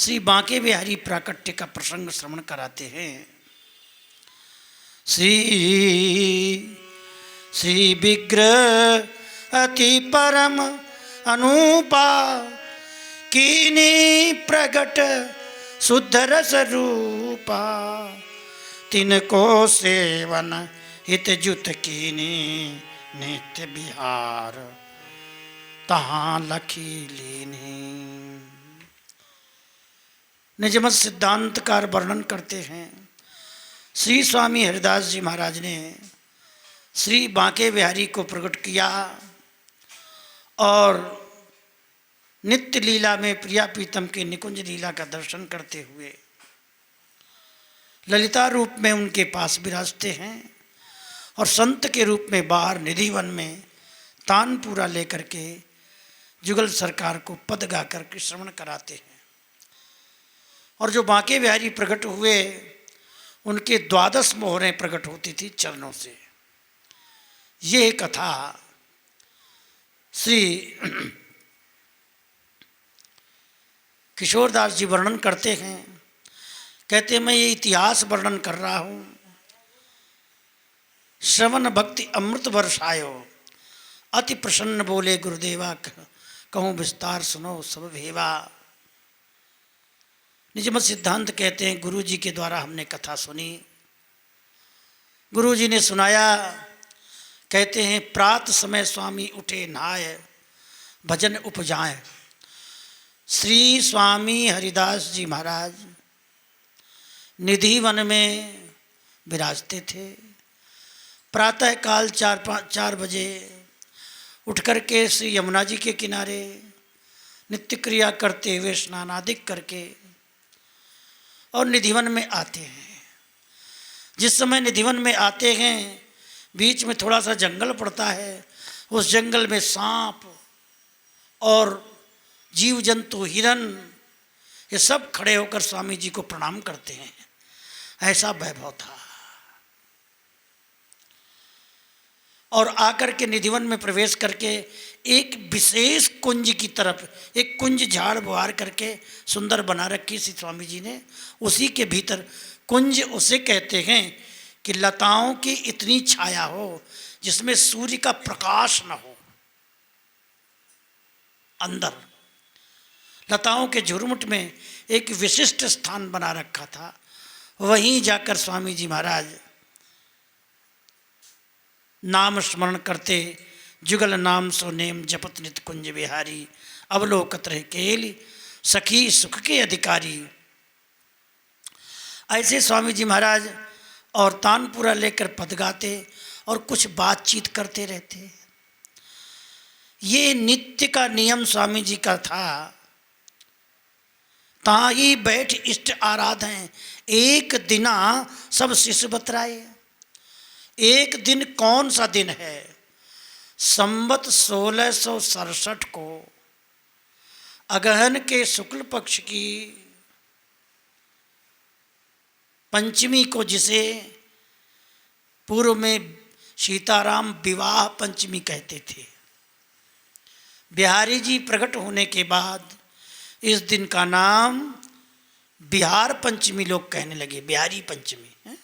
श्री बांके बिहारी प्राकट्य का प्रसंग श्रवण कराते हैं। श्री श्री विग्रह अति परम अनुपा कीनी प्रगट शुद्ध रस रूपा तिनको सेवन हित जुत कीनी नित्य बिहार तहाँ लखी लीनी। निजमत सिद्धांतकार वर्णन करते हैं, श्री स्वामी हरिदास जी महाराज ने श्री बांके बिहारी को प्रकट किया और नित्य लीला में प्रिया प्रीतम के निकुंज लीला का दर्शन करते हुए ललिता रूप में उनके पास विराजते हैं और संत के रूप में बाहर निधिवन में तानपूरा लेकर के जुगल सरकार को पद गा करके श्रवण कराते हैं। और जो बांके बिहारी प्रकट हुए उनके 12 मोहरें प्रकट होती थी चरणों से। ये कथा श्री किशोरदास जी वर्णन करते हैं। कहते हैं मैं ये इतिहास वर्णन कर रहा हूँ। श्रवण भक्ति अमृत वर्षायो अति प्रसन्न बोले गुरुदेवा कहूँ विस्तार सुनो सब भेवा। निजमत सिद्धांत कहते हैं गुरु जी के द्वारा हमने कथा सुनी, गुरु जी ने सुनाया। कहते हैं प्रात समय स्वामी उठे नहाय भजन उपजाए। श्री स्वामी हरिदास जी महाराज निधि वन में विराजते थे। प्रातः काल 4 बजे उठ कर के श्री यमुना जी के किनारे नित्य क्रिया करते हुए स्नान आदि करके और निधिवन में आते हैं। जिस समय निधिवन में आते हैं बीच में थोड़ा सा जंगल पड़ता है। उस जंगल में सांप और जीव जंतु हिरन ये सब खड़े होकर स्वामी जी को प्रणाम करते हैं। ऐसा वैभव था। और आकर के निधिवन में प्रवेश करके एक विशेष कुंज की तरफ एक कुंज झाड़ बुहार करके सुंदर बना रखी श्री स्वामी जी ने। उसी के भीतर कुंज उसे कहते हैं कि लताओं की इतनी छाया हो जिसमें सूर्य का प्रकाश न हो। अंदर लताओं के झुरमुट में एक विशिष्ट स्थान बना रखा था। वहीं जाकर स्वामी जी महाराज नाम स्मरण करते जुगल नाम सो नेम जपत नित कुंज बिहारी अवलोकत रहे केल सखी सुख के अधिकारी। ऐसे स्वामी जी महाराज और तानपुरा लेकर पद गाते और कुछ बातचीत करते रहते। ये नित्य का नियम स्वामी जी का था। ताही बैठ इष्ट आराधें एक दिना सब शिष्य बतराए। एक दिन कौन सा दिन है? संवत 1667 को अगहन के शुक्ल पक्ष की पंचमी को, जिसे पूर्व में सीताराम विवाह पंचमी कहते थे। बिहारी जी प्रकट होने के बाद इस दिन का नाम बिहार पंचमी लोग कहने लगे। बिहारी पंचमी है।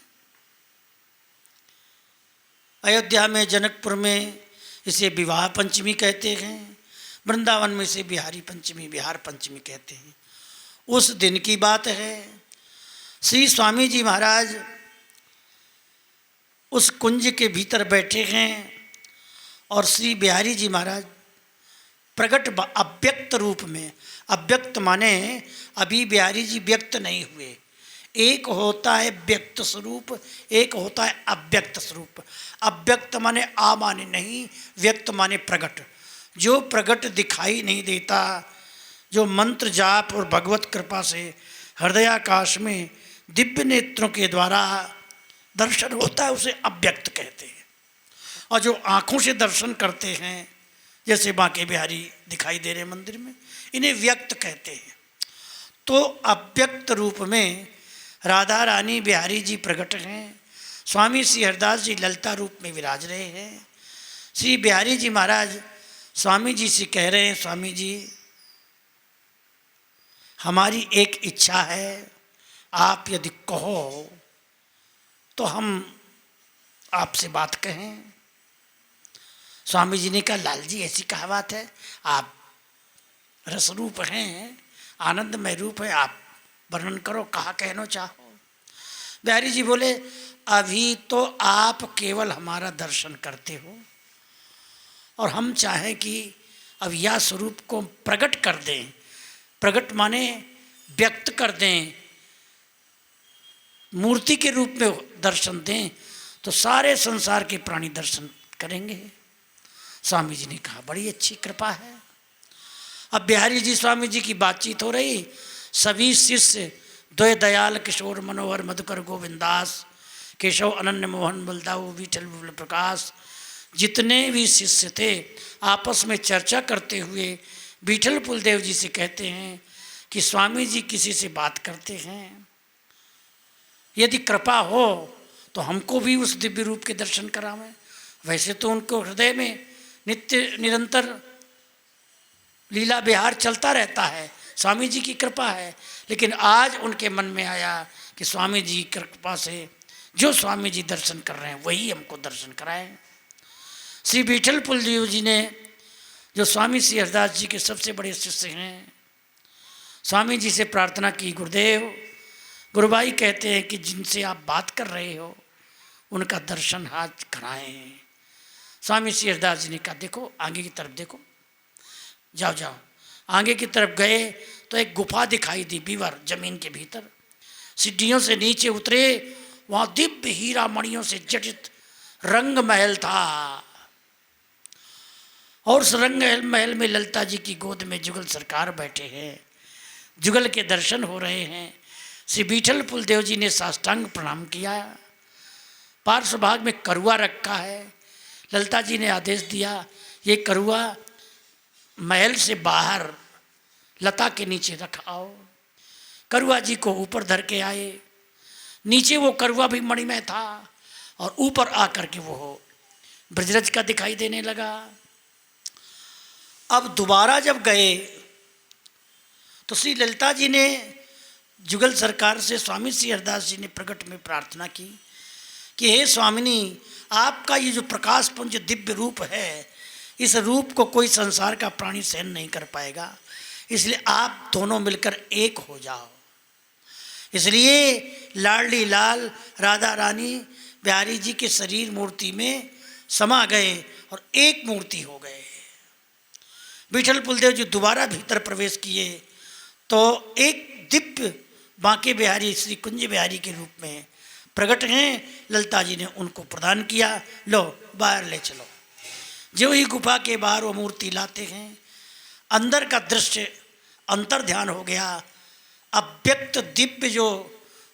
अयोध्या में जनकपुर में इसे विवाह पंचमी कहते हैं। वृंदावन में इसे बिहारी पंचमी बिहार पंचमी कहते हैं। उस दिन की बात है। श्री स्वामी जी महाराज उस कुंज के भीतर बैठे हैं और श्री बिहारी जी महाराज प्रकट अव्यक्त रूप में। अव्यक्त माने अभी बिहारी जी व्यक्त नहीं हुए। एक होता है व्यक्त स्वरूप, एक होता है अव्यक्त स्वरूप। अव्यक्त माने आ माने नहीं, व्यक्त माने प्रकट। जो प्रकट दिखाई नहीं देता, जो मंत्र जाप और भगवत कृपा से हृदयाकाश में दिव्य नेत्रों के द्वारा दर्शन होता है, उसे अव्यक्त कहते हैं। और जो आँखों से दर्शन करते हैं, जैसे बांके बिहारी दिखाई दे रहे मंदिर में, इन्हें व्यक्त कहते हैं। तो अव्यक्त रूप में राधा रानी बिहारी जी प्रकट हैं। स्वामी श्री हरिदास जी ललिता रूप में विराज रहे हैं। श्री बिहारी जी महाराज स्वामी जी से कह रहे हैं, स्वामी जी हमारी एक इच्छा है, आप यदि कहो तो हम आपसे बात कहें। स्वामी जी ने कहा, लाल जी ऐसी कहावत है, आप रस रूप हैं, आनंदमय रूप है, आप वर्णन करो, कहा कहना चाहो। बिहारी जी बोले, अभी तो आप केवल हमारा दर्शन करते हो और हम चाहें कि अब यह स्वरूप को प्रकट कर दें। प्रकट माने व्यक्त कर दें, मूर्ति के रूप में दर्शन दें, तो सारे संसार के प्राणी दर्शन करेंगे। स्वामी जी ने कहा, बड़ी अच्छी कृपा है। अब बिहारी जी स्वामी जी की बातचीत हो रही, सभी शिष्य द्वय दयाल किशोर मनोहर मधुकर गोविंदास केशव अनन्य मोहन बलदाऊ विठल विमल प्रकाश, जितने भी शिष्य थे आपस में चर्चा करते हुए विठल पुलदेव जी से कहते हैं कि स्वामी जी किसी से बात करते हैं, यदि कृपा हो तो हमको भी उस दिव्य रूप के दर्शन करावें। वैसे तो उनको हृदय में नित्य निरंतर लीला विहार चलता रहता है, स्वामी जी की कृपा है, लेकिन आज उनके मन में आया कि स्वामी जी की कृपा से जो स्वामी जी दर्शन कर रहे हैं वही हमको दर्शन कराएं। श्री विठल पुलदेव जी ने, जो स्वामी श्री हरदास जी के सबसे बड़े शिष्य हैं, स्वामी जी से प्रार्थना की, गुरुदेव गुरुभाई कहते हैं कि जिनसे आप बात कर रहे हो उनका दर्शन हाथ कराएं। स्वामी श्री हरदास जी ने कहा, देखो आगे की तरफ देखो, जाओ जाओ। आगे की तरफ गए तो एक गुफा दिखाई दी, बीवर जमीन के भीतर। सीढ़ियों से नीचे उतरे, वहाँ दिव्य हीरा मणियों से जटित रंग महल था और उस रंग महल में ललिता जी की गोद में जुगल सरकार बैठे हैं, जुगल के दर्शन हो रहे हैं। श्री विठल पुलदेव जी ने साष्टांग प्रणाम किया, पार्श्व भाग में करुआ रखा है। ललिता जी ने आदेश दिया, ये करुआ महल से बाहर लता के नीचे रखाओ। करुआ जी को ऊपर धर के आए, नीचे वो करुआ भी मणिमय था और ऊपर आकर के वो ब्रजरज का दिखाई देने लगा। अब दोबारा जब गए तो श्री ललिता जी ने जुगल सरकार से स्वामी श्री हरदास जी ने प्रकट में प्रार्थना की कि हे स्वामिनी, आपका ये जो प्रकाश पुंज दिव्य रूप है, इस रूप को कोई संसार का प्राणी सहन नहीं कर पाएगा, इसलिए आप दोनों मिलकर एक हो जाओ। इसलिए लाडली लाल राधा रानी बिहारी जी के शरीर मूर्ति में समा गए और एक मूर्ति हो गए। विठल पुलदेव जी दोबारा भीतर प्रवेश किए तो एक दिव्य बांके बिहारी श्री कुंज बिहारी के रूप में प्रकट हैं। ललिता जी ने उनको प्रदान किया, लो बाहर ले चलो। जो ही गुफा के बाहर वो मूर्ति लाते हैं, अंदर का दृश्य अंतर ध्यान हो गया। अव्यक्त दिव्य जो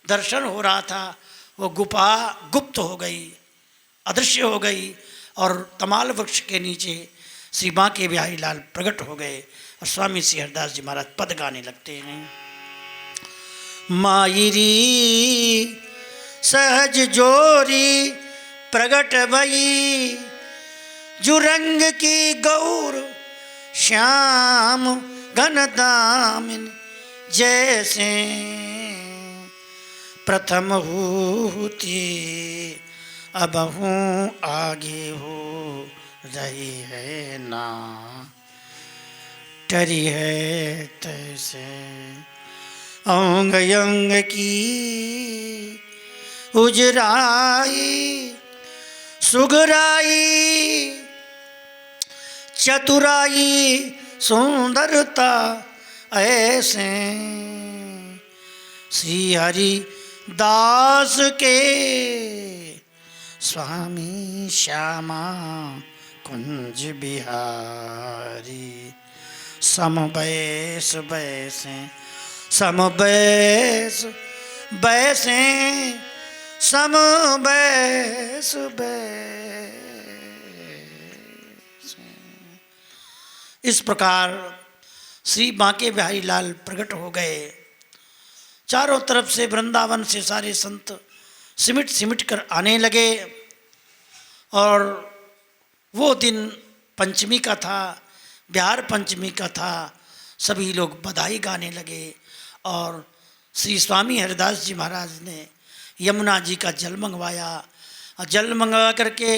दर्शन हो रहा था वो गुफा गुप्त हो गई, अदृश्य हो गई और तमाल वृक्ष के नीचे श्री बांके बिहारी लाल प्रकट हो गए और स्वामी श्री हरदास जी महाराज पद गाने लगते हैं। मायरी सहज जोरी प्रगट भई, जो रंग की गौर श्याम घन दामिन, जैसे प्रथम होती अब हूँ आगे हो रही है ना, टरी है तैसे अंग अंग की उजराई, सुगराई चतुराई सुंदरता ऐसे श्री हरि दास के स्वामी श्यामा कुंज बिहारी, समबैस बैसे समबैस बैसे समबैस बैसे। इस प्रकार श्री बांके बिहारी लाल प्रकट हो गए। चारों तरफ से वृंदावन से सारे संत सिमट सिमट कर आने लगे और वो दिन पंचमी का था, बिहार पंचमी का था। सभी लोग बधाई गाने लगे और श्री स्वामी हरिदास जी महाराज ने यमुना जी का जल मंगवाया और जल मंगवा करके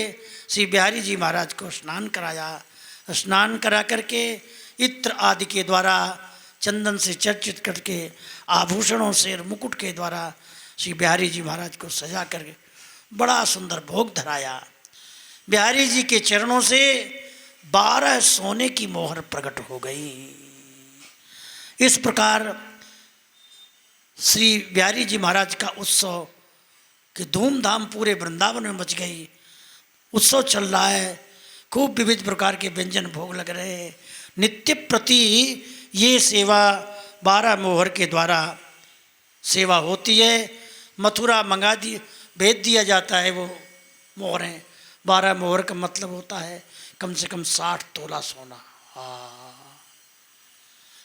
श्री बिहारी जी महाराज को स्नान कराया। स्नान करा करके इत्र आदि के द्वारा चंदन से चर्चित करके आभूषणों से और मुकुट के द्वारा श्री बिहारी जी महाराज को सजा करके बड़ा सुंदर भोग धराया। बिहारी जी के चरणों से 12 सोने की मोहर प्रकट हो गई। इस प्रकार श्री बिहारी जी महाराज का उत्सव की धूमधाम पूरे वृंदावन में मच गई। उत्सव चल रहा है, खूब विविध प्रकार के व्यंजन भोग लग रहे हैं। नित्य प्रति ये सेवा 12 मोहर के द्वारा सेवा होती है। मथुरा मंगा दी भेज दिया जाता है वो मोहरें। 12 मोहर का मतलब होता है कम से कम 60 तोला सोना।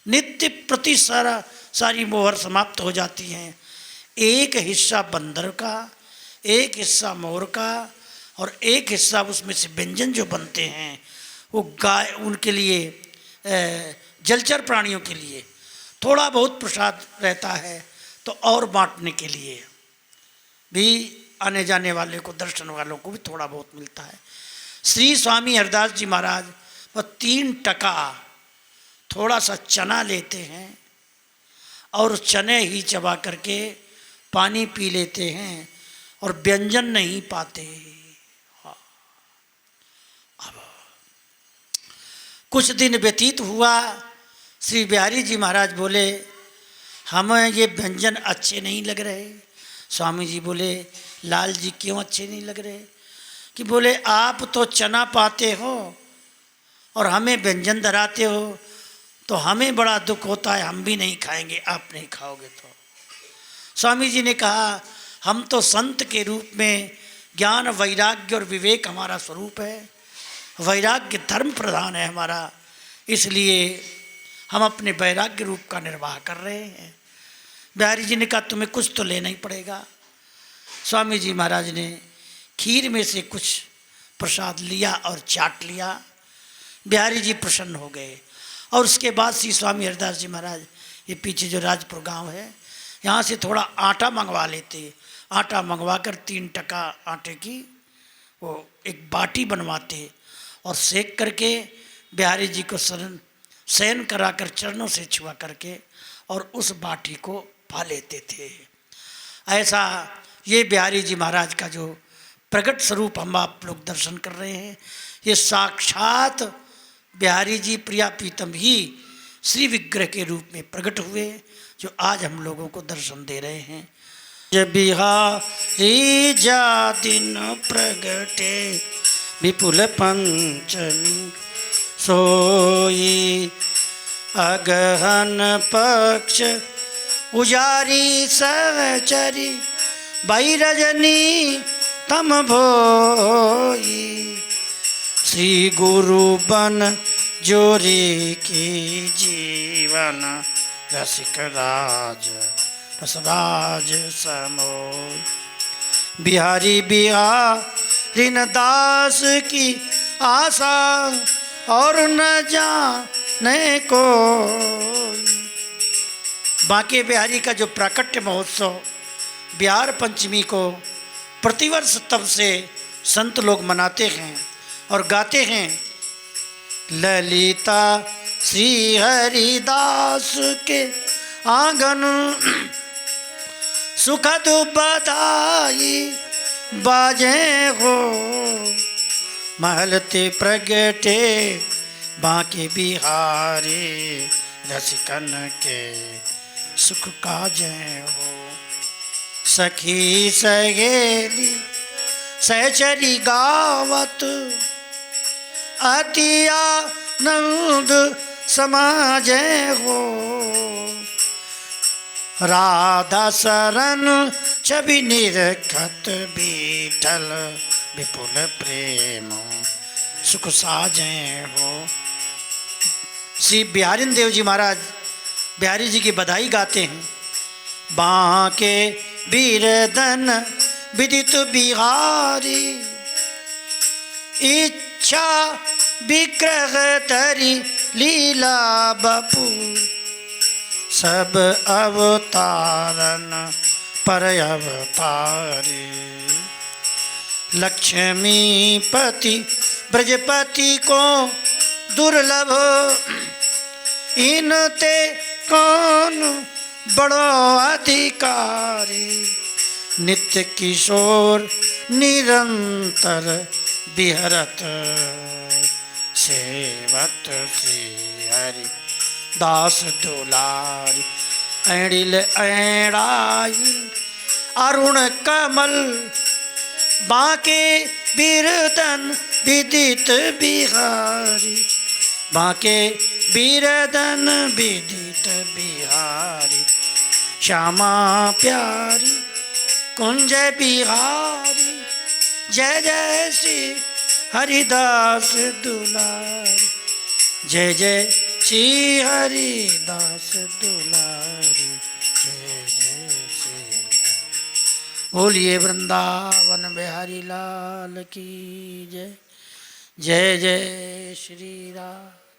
नित्य प्रति सारी मोहर समाप्त हो जाती हैं। एक हिस्सा बंदर का, एक हिस्सा मोर का और एक हिस्सा उसमें से व्यंजन जो बनते हैं वो गाय उनके लिए जलचर प्राणियों के लिए। थोड़ा बहुत प्रसाद रहता है तो और बांटने के लिए भी आने जाने वाले को, दर्शन वालों को भी थोड़ा बहुत मिलता है। श्री स्वामी हरिदास जी महाराज वो 3 टका थोड़ा सा चना लेते हैं और चने ही चबा करके पानी पी लेते हैं और व्यंजन नहीं पाते। अब कुछ दिन व्यतीत हुआ, श्री बिहारी जी महाराज बोले हमें ये व्यंजन अच्छे नहीं लग रहे। स्वामी जी बोले लाल जी क्यों अच्छे नहीं लग रहे? कि बोले आप तो चना पाते हो और हमें व्यंजन धराते हो तो हमें बड़ा दुख होता है, हम भी नहीं खाएंगे, आप नहीं खाओगे तो। स्वामी जी ने कहा हम तो संत के रूप में ज्ञान वैराग्य और विवेक हमारा स्वरूप है, वैराग्य धर्म प्रधान है हमारा, इसलिए हम अपने वैराग्य रूप का निर्वाह कर रहे हैं। बिहारी जी ने कहा तुम्हें कुछ तो लेना ही पड़ेगा। स्वामी जी महाराज ने खीर में से कुछ प्रसाद लिया और चाट लिया। बिहारी जी प्रसन्न हो गए और उसके बाद श्री स्वामी हरिदास जी महाराज ये पीछे जो राजपुर गांव है यहाँ से थोड़ा आटा मंगवा लेते। आटा मंगवा कर 3 टका आटे की वो एक बाटी बनवाते और सेक करके बिहारी जी को शयन करा कर चरणों से छुआ करके और उस बाटी को पा लेते थे। ऐसा ये बिहारी जी महाराज का जो प्रकट स्वरूप हम आप लोग दर्शन कर रहे हैं, ये साक्षात बिहारी जी प्रिया प्रीतम ही श्री विग्रह के रूप में प्रकट हुए जो आज हम लोगों को दर्शन दे रहे हैं। जब बिहारी जा दिन प्रगटे विपुल पंचमी सोई अगहन पक्ष उजारी सहचरी बाई रजनी तम भोई श्री गुरु बन जोरी की जीवन रसिक राज रसराज समोई बिहारी बिहारी न दास की आशा और न जाने को। बांके बिहारी का जो प्राकट्य महोत्सव बिहार पंचमी को प्रतिवर्ष तब से संत लोग मनाते हैं और गाते हैं। ललिता श्री हरिदास के आंगन सुखद बधाई बाजे हो महलते प्रगटे बांके बिहारी रसिकन के सुख काजे हो। सखी सहेली सहचरी गावत अति आनंद समाजे हो राधा शरण छवि निरखत बीठल विपुल प्रेम सुख साजे हो। श्री बिहारी देव जी महाराज बिहारी जी की बधाई गाते हैं। बांके बीरदन विदित बिहारी इच्छा विग्रह तरी लीला बपू सब अवतारन पर अवतारी। लक्ष्मीपति ब्रजपति को दुर्लभ इनते कौन बड़ो अधिकारी। नित्य किशोर निरंतर बिहरत सेवत श्री हरि दास दुलारी। ऐड़िल ऐड़ाइल अरुण कमल बांके बिरदन विदित बिहारी। बांके बिरदन विदित बिहारी। श्यामा प्यारी कुंज बिहारी। जय जय श्री हरिदास दुलारी। जय जय श्री हरिदास दुलारी। जय जय श्री। बोलिए वृंदावन बिहारी लाल की जय। जय जय श्री राम।